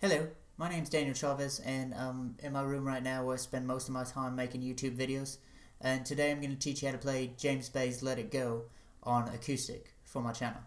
Hello, my name's Daniel Chavez, and I'm in my room right now where I spend most of my time making YouTube videos. And today I'm going to teach you how to play James Bay's Let It Go on Acoustic for my channel.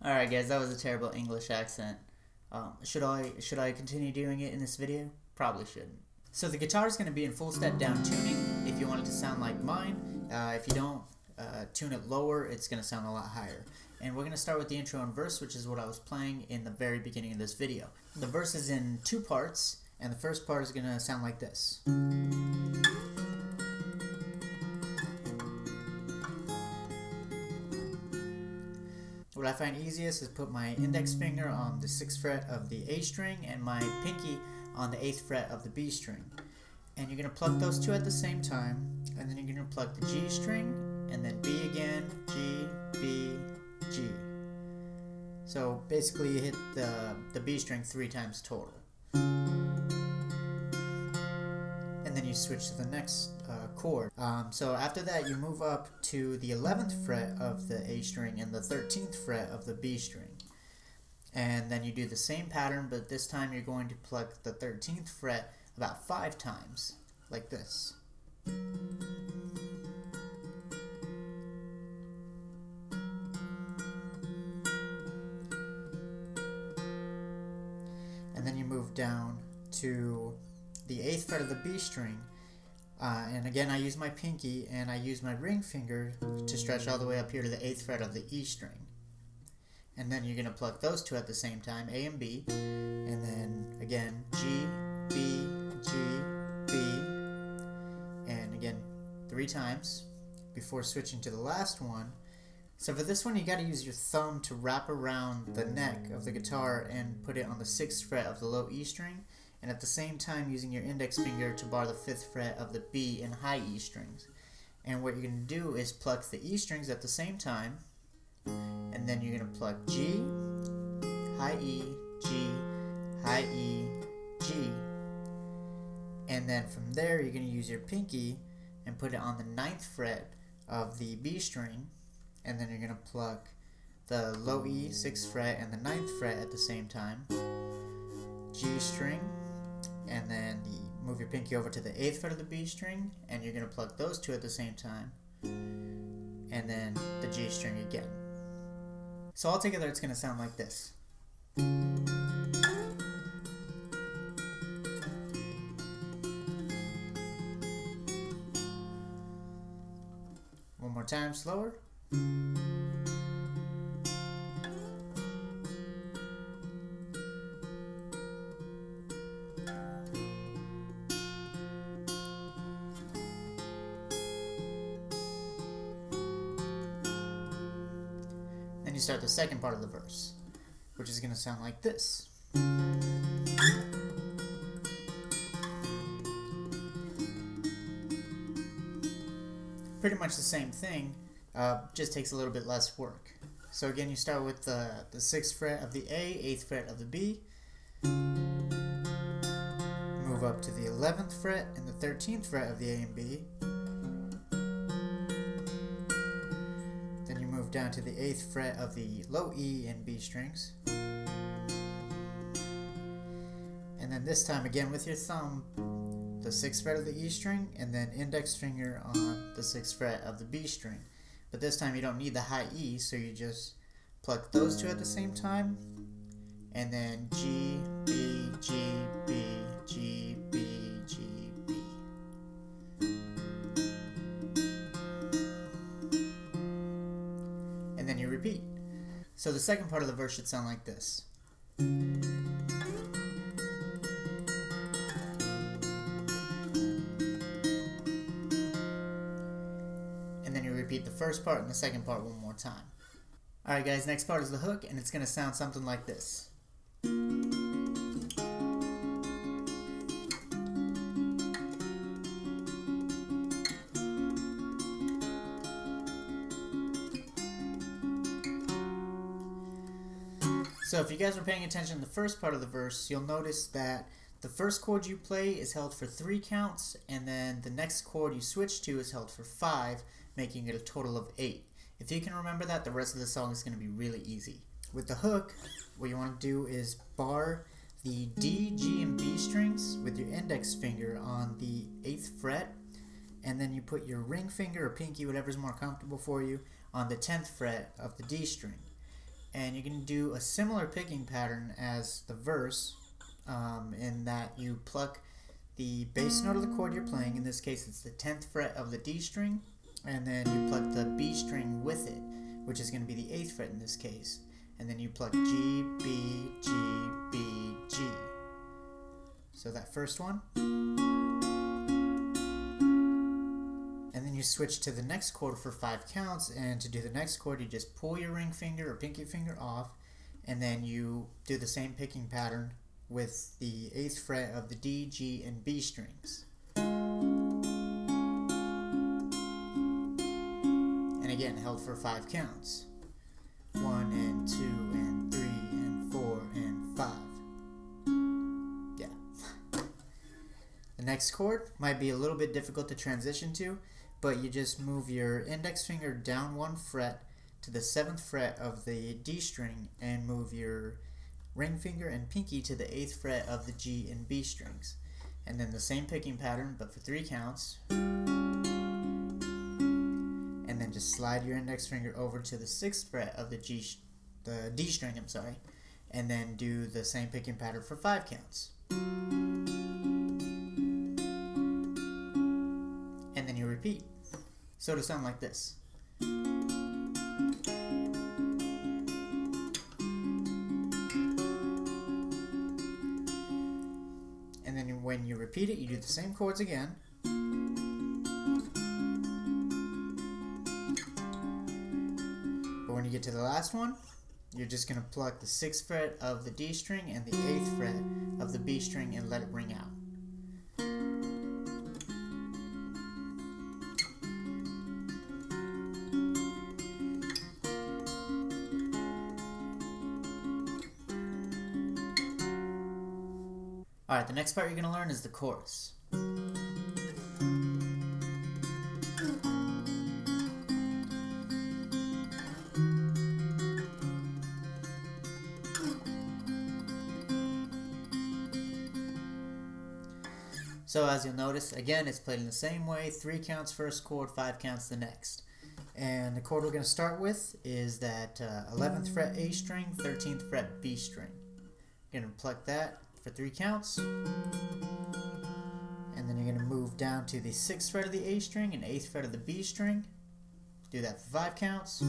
Alright guys, that was a terrible English accent. Should I continue doing it in this video? Probably shouldn't. So the guitar is going to be in full step down tuning if you want it to sound like mine. If you don't tune it lower, it's going to sound a lot higher. And we're going to start with the intro and verse, which is what I was playing in the very beginning of this video. The verse is in two parts, and the first part is going to sound like this. What I find easiest is put my index finger on the 6th fret of the A string and my pinky on the 8th fret of the B string. And you're going to pluck those two at the same time, and then you're going to pluck the G string, and then B again, G, B, G. So basically you hit the B string 3 times total. And then you switch to the next chord. So after that you move up to the 11th fret of the A string and the 13th fret of the B string. And then you do the same pattern, but this time you're going to pluck the 13th fret about 5 times, like this. And then you move down to the 8th fret of the B string, and again I use my pinky and I use my ring finger to stretch all the way up here to the 8th fret of the E string. And then you're going to pluck those two at the same time, A and B, and then again G, B, G, B, and again 3 times before switching to the last one. So for this one you got to use your thumb to wrap around the neck of the guitar and put it on the 6th fret of the low E string, and at the same time using your index finger to bar the 5th fret of the B and high E strings. And what you're going to do is pluck the E strings at the same time, and then you're going to pluck G, high E, G, high E, G, and then from there you're going to use your pinky and put it on the 9th fret of the B string, and then you're going to pluck the low E, 6th fret, and the 9th fret at the same time, G string, and then you move your pinky over to the 8th fret of the B string, and you're going to pluck those two at the same time, and then the G string again. So altogether it's going to sound like this. One more time, slower. Then you start the second part of the verse, which is going to sound like this. Pretty much the same thing, just takes a little bit less work. So again, you start with the 6th fret of the A, 8th fret of the B, move up to the 11th fret and the 13th fret of the A and B, then you move down to the 8th fret of the low E and B strings, and then this time again with your thumb, the 6th fret of the E string, and then index finger on the 6th fret of the B string. But this time you don't need the high E, so you just pluck those two at the same time, and then G, B, G, B, G, B, G, B. And then you repeat. So the second part of the verse should sound like this. And then you repeat the first part and the second part one more time. Alright guys, next part is the hook, and it's going to sound something like this. So if you guys were paying attention to the first part of the verse, you'll notice that the first chord you play is held for 3 counts, and then the next chord you switch to is held for 5, making it a total of 8. If you can remember that, the rest of the song is going to be really easy. With the hook, what you want to do is bar the D, G, and B strings with your index finger on the 8th fret, and then you put your ring finger or pinky, whatever's more comfortable for you, on the 10th fret of the D string. And you're going to do a similar picking pattern as the verse, in that you pluck the bass note of the chord you're playing. In this case, it's the 10th fret of the D string, and then you pluck the B string with it, which is going to be the 8th fret in this case. And then you pluck G, B, G, B, G. So that first one. And then you switch to the next chord for 5 counts, and to do the next chord you just pull your ring finger or pinky finger off, and then you do the same picking pattern with the 8th fret of the D, G, and B strings. And again, held for 5 counts. 1 and 2 and 3 and 4 and 5. Yeah. The next chord might be a little bit difficult to transition to, but you just move your index finger down 1 fret to the 7th fret of the D string, and move your ring finger and pinky to the 8th fret of the G and B strings. And then the same picking pattern, but for 3 counts. And then just slide your index finger over to the 6th fret of the D string, and then do the same picking pattern for 5 counts. And then you repeat. So it'll sound like this. And then when you repeat it, you do the same chords again. But when you get to the last one, you're just going to pluck the 6th fret of the D string and the 8th fret of the B string and let it ring out. Alright, the next part you're going to learn is the chorus. So as you'll notice, again, it's played in the same way. 3 counts first chord, 5 counts the next. And the chord we're going to start with is that 11th fret A string, 13th fret B string. You're going to pluck that for 3 counts. And then you're going to move down to the 6th fret of the A string and 8th fret of the B string. Do that for 5 counts.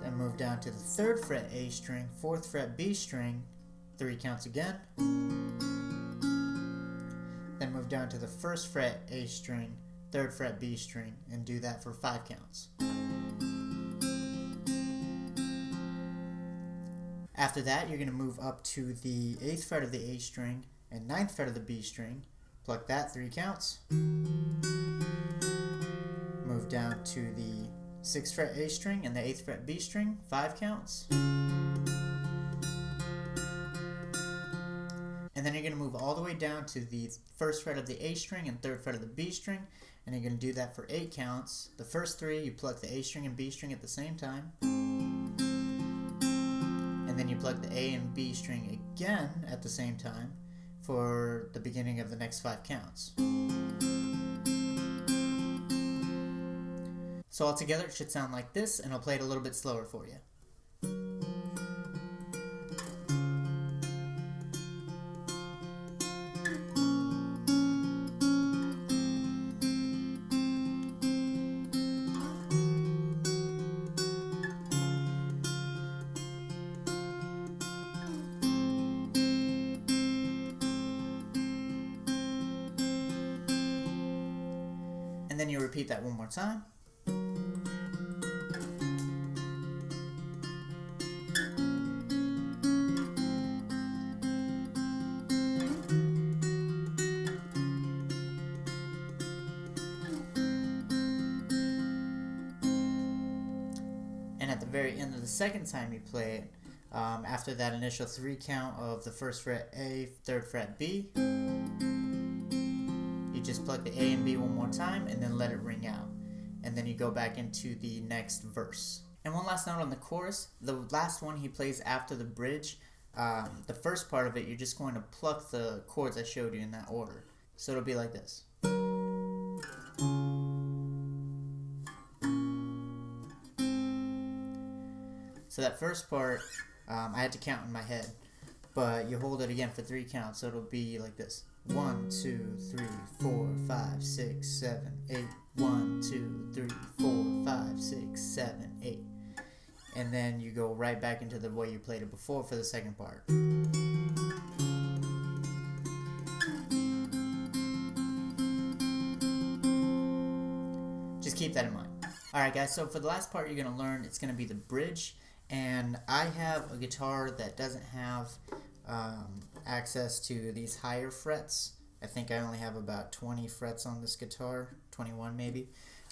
Then move down to the 3rd fret A string, 4th fret B string, 3 counts again. Then move down to the 1st fret A string, 3rd fret B string, and do that for 5 counts. After that, you're going to move up to the 8th fret of the A string and 9th fret of the B string. Pluck that 3 counts. Move down to the 6th fret A string and the 8th fret B string, 5 counts. And then you're going to move all the way down to the 1st fret of the A string and 3rd fret of the B string, and you're going to do that for 8 counts. The first 3, you pluck the A string and B string at the same time. And then you pluck the A and B string again at the same time for the beginning of the next 5 counts. So altogether it should sound like this, and I'll play it a little bit slower for you. And then you repeat that one more time. And at the very end of the second time you play it, after that initial 3 count of the 1st fret A, 3rd fret B, you just pluck the A and B one more time and then let it ring out. And then you go back into the next verse. And one last note on the chorus, the last one he plays after the bridge, the first part of it, you're just going to pluck the chords I showed you in that order. So it'll be like this. So that first part, I had to count in my head, but you hold it again for 3 counts, so it'll be like this. 1, 2, 3, 4, 5, 6, 7, 8. 1, 2, 3, 4, 5, 6, 7, 8. And then you go right back into the way you played it before for the second part. Just keep that in mind. Alright guys, so for the last part you're going to learn, it's going to be the bridge. And I have a guitar that doesn't have access to these higher frets. I think I only have about 20 frets on this guitar, 21 maybe.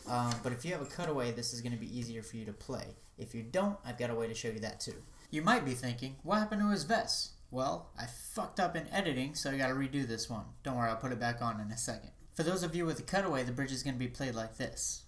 But if you have a cutaway, this is going to be easier for you to play. If you don't, I've got a way to show you that too. You might be thinking, what happened to his vest? Well, I fucked up in editing, so I got to redo this one. Don't worry, I'll put it back on in a second. For those of you with a cutaway, the bridge is going to be played like this.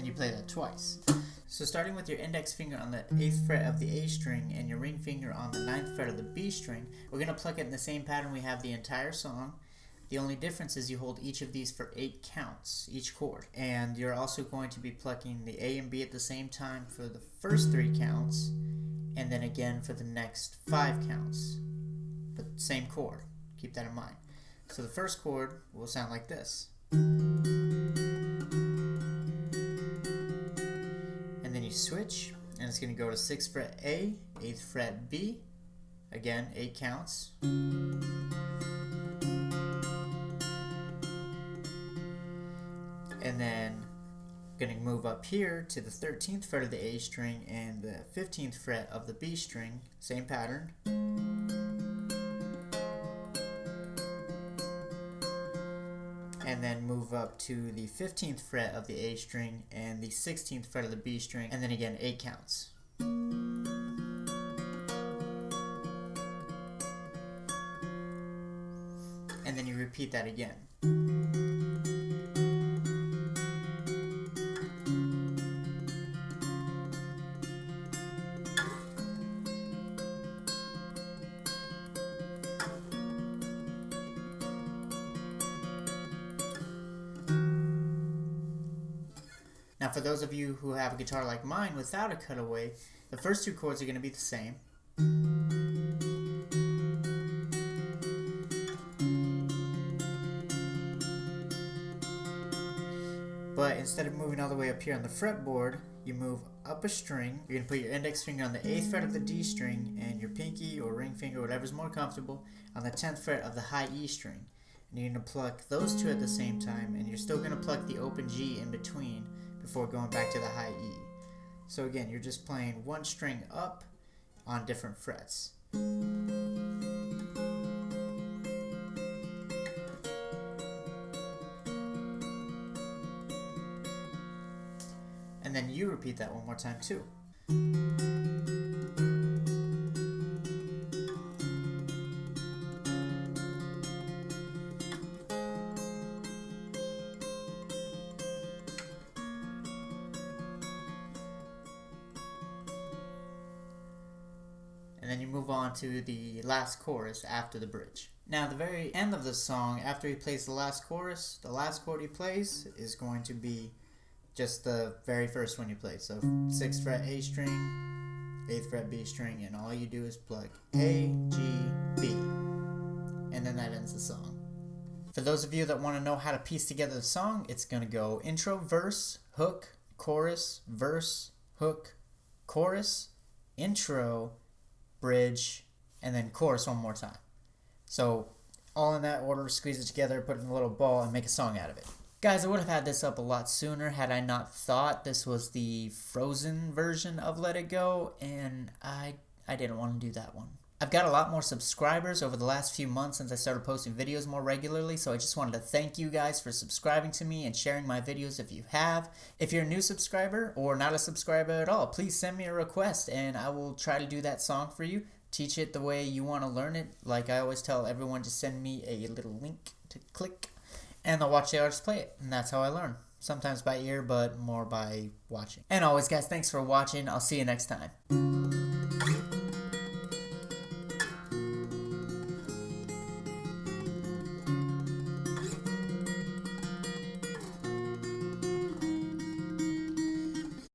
You play that twice. So starting with your index finger on the 8th fret of the A string and your ring finger on the 9th fret of the B string, we're going to pluck it in the same pattern we have the entire song. The only difference is you hold each of these for 8 counts, each chord. And you're also going to be plucking the A and B at the same time for the first 3 counts, and then again for the next 5 counts. But same chord. Keep that in mind. So the first chord will sound like this. Then you switch, and it's going to go to 6th fret A, 8th fret B, again 8 counts, and then going to move up here to the 13th fret of the A string and the 15th fret of the B string, same pattern. And then move up to the 15th fret of the A string and the 16th fret of the B string, and then again 8 counts. And then you repeat that again. Now for those of you who have a guitar like mine without a cutaway, the first 2 chords are going to be the same. But instead of moving all the way up here on the fretboard, you move up a string. You're going to put your index finger on the 8th fret of the D string and your pinky or ring finger, whatever's more comfortable, on the 10th fret of the high E string. And you're going to pluck those 2 at the same time, and you're still going to pluck the open G in between before going back to the high E. So again, you're just playing 1 string up on different frets. And then you repeat that one more time too. And then you move on to the last chorus after the bridge. Now, at the very end of the song, after he plays the last chorus, the last chord he plays is going to be just the very first one you play. So 6th fret A string, 8th fret B string, and all you do is pluck A, G, B. And then that ends the song. For those of you that want to know how to piece together the song, it's going to go intro, verse, hook, chorus, verse, hook, chorus, intro, bridge, and then chorus one more time. So all in that order, squeeze it together, put it in a little ball, and make a song out of it. Guys, I would have had this up a lot sooner had I not thought this was the Frozen version of Let It Go, and I didn't want to do that one. I've got a lot more subscribers over the last few months since I started posting videos more regularly, so I just wanted to thank you guys for subscribing to me and sharing my videos if you have. If you're a new subscriber or not a subscriber at all, please send me a request and I will try to do that song for you. Teach it the way you want to learn it. Like I always tell everyone, just send me a little link to click and I'll watch the artist play it. And that's how I learn. Sometimes by ear, but more by watching. And always, guys, thanks for watching. I'll see you next time.